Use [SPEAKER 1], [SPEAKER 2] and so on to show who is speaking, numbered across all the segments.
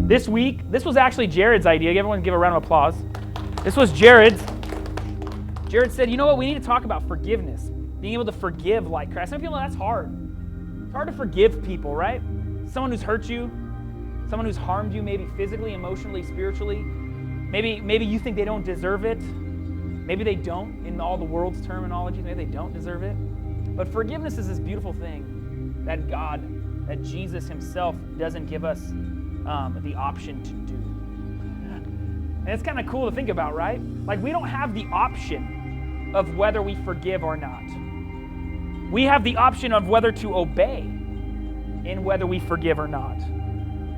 [SPEAKER 1] This week, this was actually Jared's idea. Everyone give a round of applause. This was Jared's. Jared said, you know what, we need to talk about forgiveness. Being able to forgive like Christ. Some people know that's hard. It's hard to forgive people, right? Someone who's hurt you, someone who's harmed you, maybe physically, emotionally, spiritually. Maybe you think they don't deserve it. Maybe they don't, in all the world's terminology. Maybe they don't deserve it. But forgiveness is this beautiful thing that God, that Jesus himself doesn't give us the option to do. And it's kind of cool to think about, right? Like, we don't have the option of whether we forgive or not. We have the option of whether to obey in whether we forgive or not.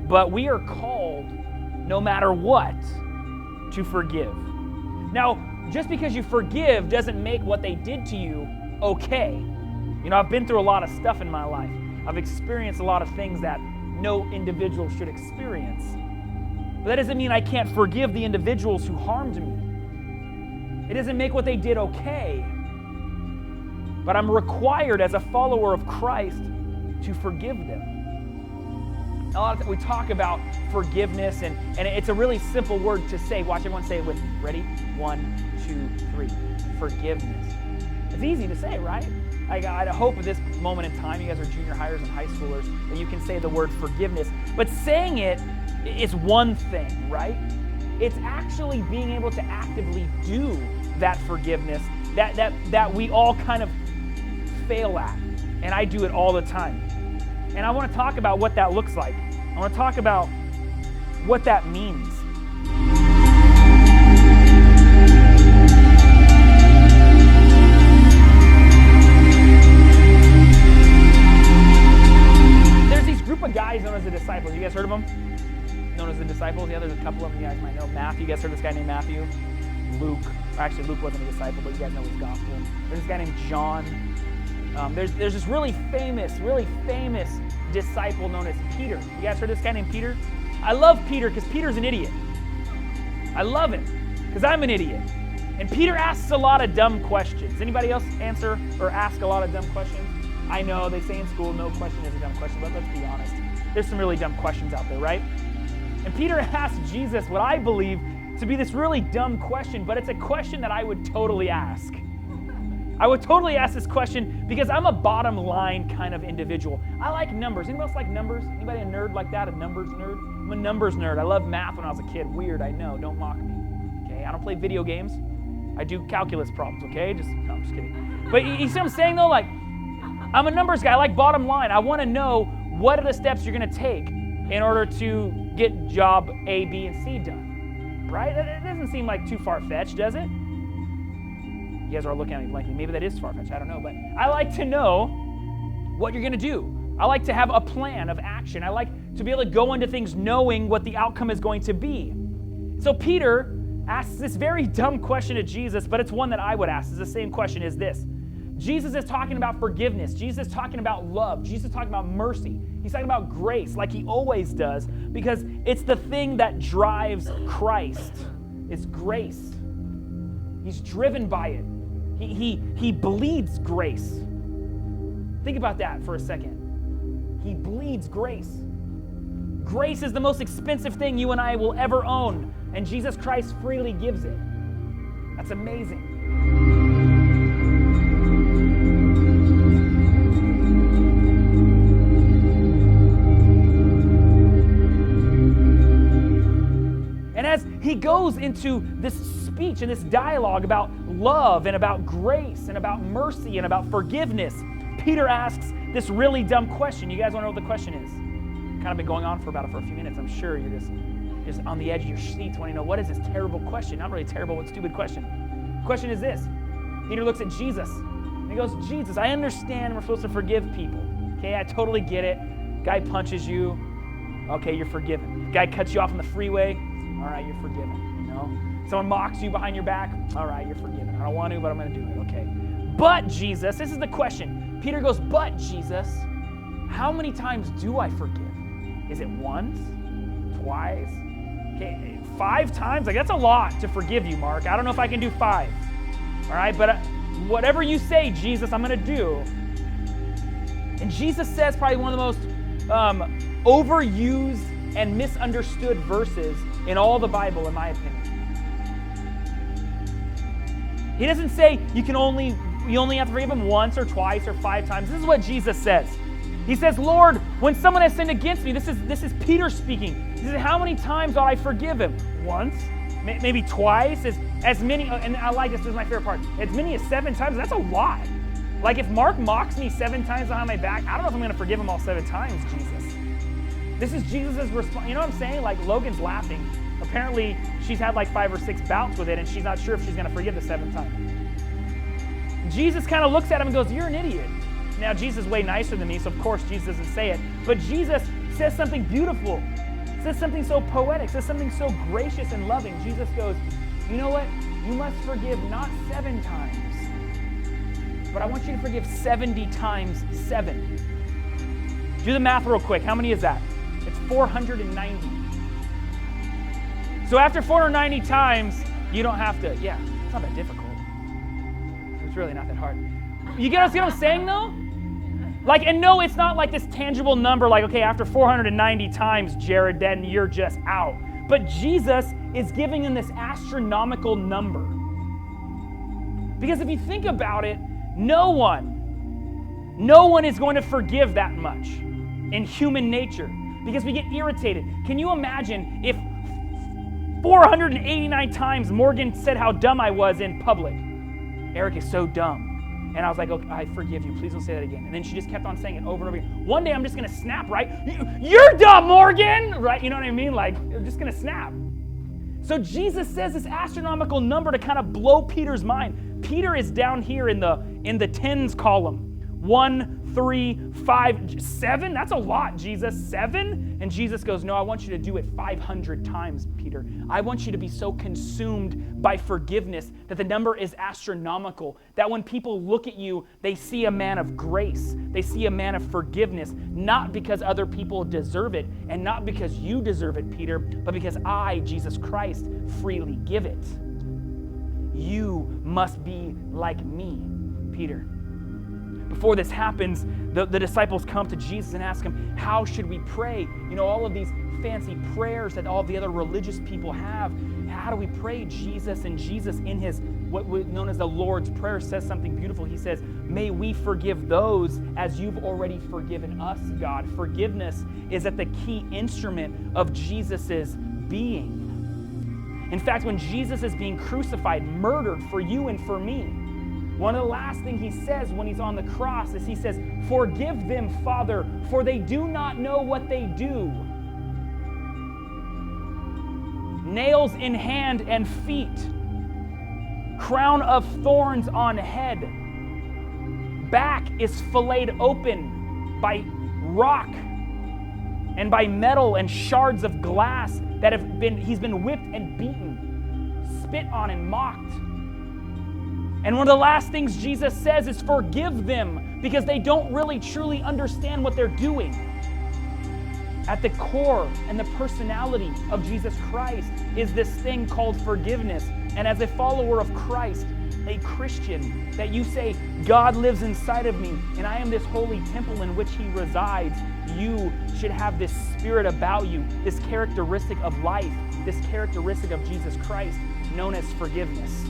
[SPEAKER 1] But we are called, no matter what, to forgive. Now, just because you forgive doesn't make what they did to you okay. You know, I've been through a lot of stuff in my life. I've experienced a lot of things that no individual should experience. But that doesn't mean I can't forgive the individuals who harmed me. It doesn't make what they did okay. But I'm required as a follower of Christ to forgive them. A lot of times we talk about forgiveness, and it's a really simple word to say. Watch everyone say it with me. Ready? 1, 2, 3. Forgiveness. It's easy to say, right? I hope at this moment in time, you guys are junior hires and high schoolers, that you can say the word forgiveness. But saying it is one thing, right? It's actually being able to actively do that forgiveness that we all kind of fail at. And I do it all the time. And I want to talk about what that looks like. I want to talk about what that means. There's these group of guys known as the disciples. You guys heard of them? Known as the disciples? Yeah, there's a couple of them you guys might know. Matthew, you guys heard of this guy named Matthew? Luke. Actually, Luke wasn't a disciple, but you guys know his gospel. There's this guy named John. There's this really famous disciple known as Peter. You guys heard of this guy named Peter? I love Peter because Peter's an idiot. I love him because I'm an idiot. And Peter asks a lot of dumb questions. Anybody else answer or ask a lot of dumb questions? I know they say in school no question is a dumb question, but let's be honest. There's some really dumb questions out there, right? And Peter asked Jesus what I believe to be this really dumb question, but it's a question that I would totally ask. I would totally ask this question because I'm a bottom line kind of individual. I like numbers. Anybody else like numbers? Anybody a nerd like that? A numbers nerd? I'm a numbers nerd. I loved math when I was a kid. Weird, I know. Don't mock me. Okay, I don't play video games. I do calculus problems, okay? No, I'm just kidding. But you see what I'm saying though? Like, I'm a numbers guy. I like bottom line. I want to know what are the steps you're going to take in order to get job A, B, and C done. Right? It doesn't seem like too far-fetched, does it? You guys are all looking at me blankly. Maybe that is far-fetched. I don't know. But I like to know what you're going to do. I like to have a plan of action. I like to be able to go into things knowing what the outcome is going to be. So Peter asks this very dumb question to Jesus, but it's one that I would ask. It's the same question as this. Jesus is talking about forgiveness. Jesus is talking about love. Jesus is talking about mercy. He's talking about grace like he always does because it's the thing that drives Christ is grace. He's driven by it. He bleeds grace. Think about that for a second. He bleeds grace. Grace is the most expensive thing you and I will ever own, and Jesus Christ freely gives it. That's amazing. And as he goes into this speech and this dialogue about love and about grace and about mercy and about forgiveness, Peter asks this really dumb question. You guys want to know what the question is? Kind of been going on for a few minutes. I'm sure you're just on the edge of your seats wanting to know what is this terrible question. Not really terrible, but stupid question. The question is this. Peter looks at Jesus and he goes, Jesus, I understand we're supposed to forgive people. Okay, I totally get it. Guy punches you. Okay, you're forgiven. Guy cuts you off on the freeway. All right, you're forgiven, you know? Someone mocks you behind your back. All right, you're forgiven. I don't want to, but I'm going to do it, okay? But Jesus, this is the question. Peter goes, but Jesus, how many times do I forgive? Is it once? Twice? Okay, 5 times? Like, that's a lot to forgive you, Mark. I don't know if I can do 5. All right, but whatever you say, Jesus, I'm going to do. And Jesus says probably one of the most overused and misunderstood verses in all the Bible, in my opinion. He doesn't say you only have to forgive him once or twice or 5 times. This is what Jesus says. He says, Lord, when someone has sinned against me, this is Peter speaking. He says, how many times ought I forgive him? Once? Maybe twice? As many, and I like this is my favorite part, as many as 7 times, that's a lot. Like if Mark mocks me 7 times behind my back, I don't know if I'm going to forgive him all 7 times, Jesus. This is Jesus' response. You know what I'm saying? Like Logan's laughing. Apparently, she's had like 5 or 6 bouts with it, and she's not sure if she's going to forgive the 7th time. Jesus kind of looks at him and goes, you're an idiot. Now, Jesus is way nicer than me, so of course Jesus doesn't say it. But Jesus says something beautiful, says something so poetic, says something so gracious and loving. Jesus goes, you know what? You must forgive not 7 times, but I want you to forgive 70 times 7. Do the math real quick. How many is that? It's 490. So after 490 times, you don't have to, it's not that difficult. It's really not that hard. You get what I'm saying though? Like, and no, it's not like this tangible number like, okay, after 490 times, Jared, then you're just out. But Jesus is giving him this astronomical number. Because if you think about it, no one is going to forgive that much in human nature because we get irritated. Can you imagine if 489 times Morgan said how dumb I was in public? Eric is so dumb. And I was like, okay, I forgive you. Please don't say that again. And then she just kept on saying it over and over again. One day I'm just going to snap, right? You're dumb, Morgan! Right? You know what I mean? Like, I'm just going to snap. So Jesus says this astronomical number to kind of blow Peter's mind. Peter is down here in the tens column. 1, 3, 5, 7? That's a lot, Jesus. 7? And Jesus goes, no, I want you to do it 500 times, Peter. I want you to be so consumed by forgiveness that the number is astronomical, that when people look at you, they see a man of grace. They see a man of forgiveness, not because other people deserve it, and not because you deserve it, Peter, but because I, Jesus Christ, freely give it. You must be like me, Peter. Before this happens, the disciples come to Jesus and ask him, how should we pray? You know, all of these fancy prayers that all the other religious people have. How do we pray, Jesus? And Jesus, in his what known as the Lord's Prayer, says something beautiful. He says, may we forgive those as you've already forgiven us, God. Forgiveness is at the key instrument of Jesus's being. In fact, when Jesus is being crucified, murdered for you and for me, one of the last things he says when he's on the cross is he says, forgive them, Father, for they do not know what they do. Nails in hand and feet, crown of thorns on head, back is filleted open by rock and by metal and shards of glass that he's been whipped and beaten, spit on and mocked. And one of the last things Jesus says is forgive them because they don't really truly understand what they're doing. At the core and the personality of Jesus Christ is this thing called forgiveness. And as a follower of Christ, a Christian, that you say, God lives inside of me and I am this holy temple in which he resides, you should have this spirit about you, this characteristic of life, this characteristic of Jesus Christ known as forgiveness.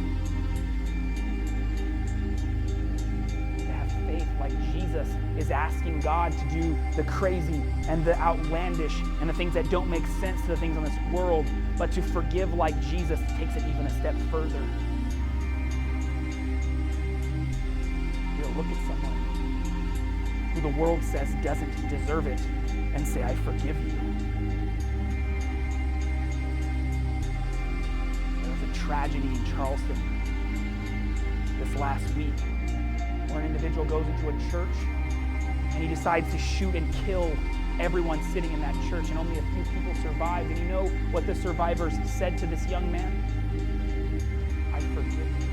[SPEAKER 1] Like Jesus is asking God to do the crazy and the outlandish and the things that don't make sense to the things in this world, but to forgive like Jesus takes it even a step further. You'll look at someone who the world says doesn't deserve it and say, I forgive you. There was a tragedy in Charleston this last week, where an individual goes into a church and he decides to shoot and kill everyone sitting in that church, and only a few people survived. And you know what the survivors said to this young man? I forgive you.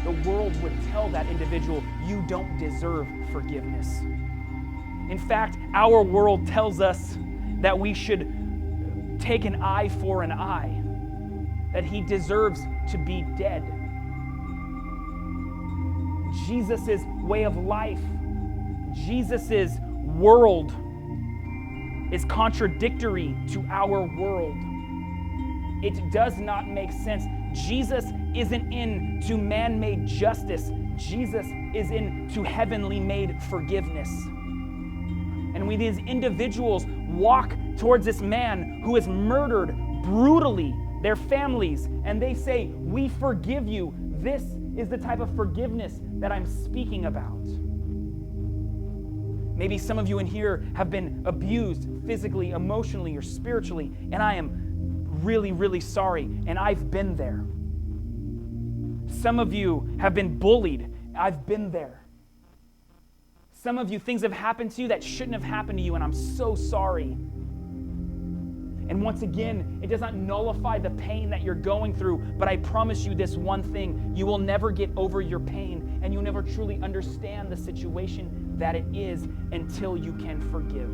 [SPEAKER 1] The world would tell that individual, you don't deserve forgiveness. In fact, our world tells us that we should take an eye for an eye, that he deserves to be dead. Jesus' way of life, Jesus' world is contradictory to our world. It does not make sense. Jesus isn't into man-made justice. Jesus is into heavenly made forgiveness. And we, these individuals, walk towards this man who has murdered brutally their families, and they say, "We forgive you." This is the type of forgiveness that I'm speaking about. Maybe some of you in here have been abused physically, emotionally, or spiritually, and I am really, really sorry, and I've been there. Some of you have been bullied. I've been there. Some of you, things have happened to you that shouldn't have happened to you, and I'm so sorry. And once again, it does not nullify the pain that you're going through, but I promise you this one thing: you will never get over your pain, and you'll never truly understand the situation that it is until you can forgive.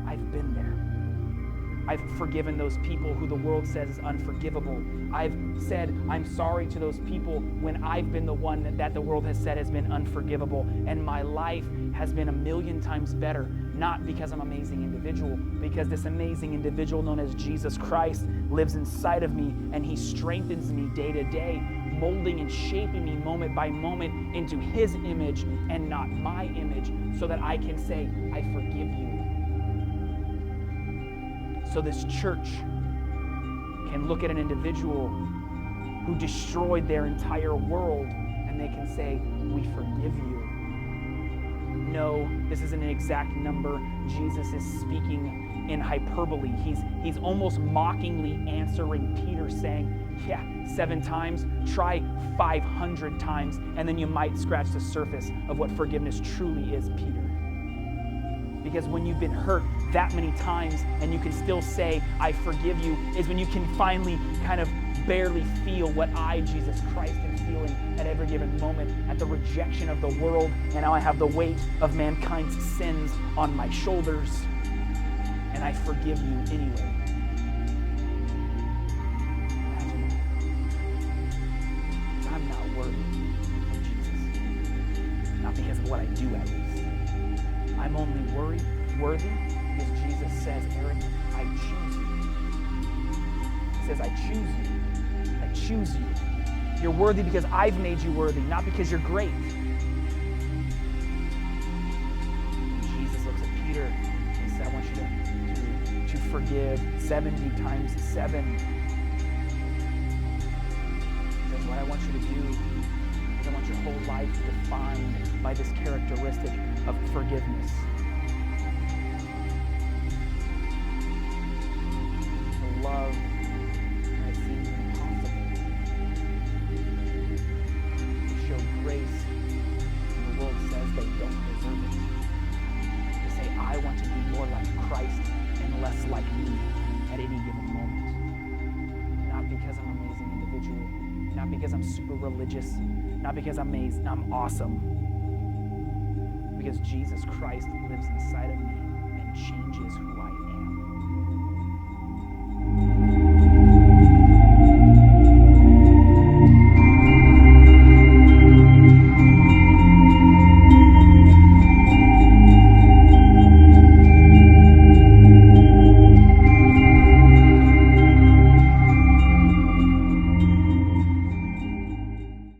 [SPEAKER 1] I've been there. I've forgiven those people who the world says is unforgivable. I've said I'm sorry to those people when I've been the one that the world has said has been unforgivable. And my life has been 1,000,000 times better, not because I'm an amazing individual, because this amazing individual known as Jesus Christ lives inside of me, and he strengthens me day to day, molding and shaping me moment by moment into his image and not my image, so that I can say, I forgive you. So this church can look at an individual who destroyed their entire world, and they can say, we forgive you. No, this isn't an exact number. Jesus is speaking in hyperbole. He's almost mockingly answering Peter, saying, yeah, 7 times, try 500 times, and then you might scratch the surface of what forgiveness truly is, Peter. Because when you've been hurt that many times and you can still say, I forgive you, is when you can finally kind of barely feel what I, Jesus Christ, am feeling at every given moment, at the rejection of the world, and now I have the weight of mankind's sins on my shoulders, and I forgive you anyway. Imagine that. I'm not worthy of Jesus. Not because of what I do, at least. I'm only worthy because Jesus says, Eric, I choose you. He says, I choose you. I choose you. You're worthy because I've made you worthy, not because you're great. And Jesus looks at Peter and says, I want you to forgive 70 times 7. Because what I want you to do is I want your whole life defined by this characteristic of forgiveness. The love that seems impossible. To show grace when the world says they don't deserve it. To say, I want to be more like Christ and less like me at any given moment. Not because I'm an amazing individual, not because I'm super religious, not because I'm awesome. Because Jesus Christ lives inside of me and changes who I am.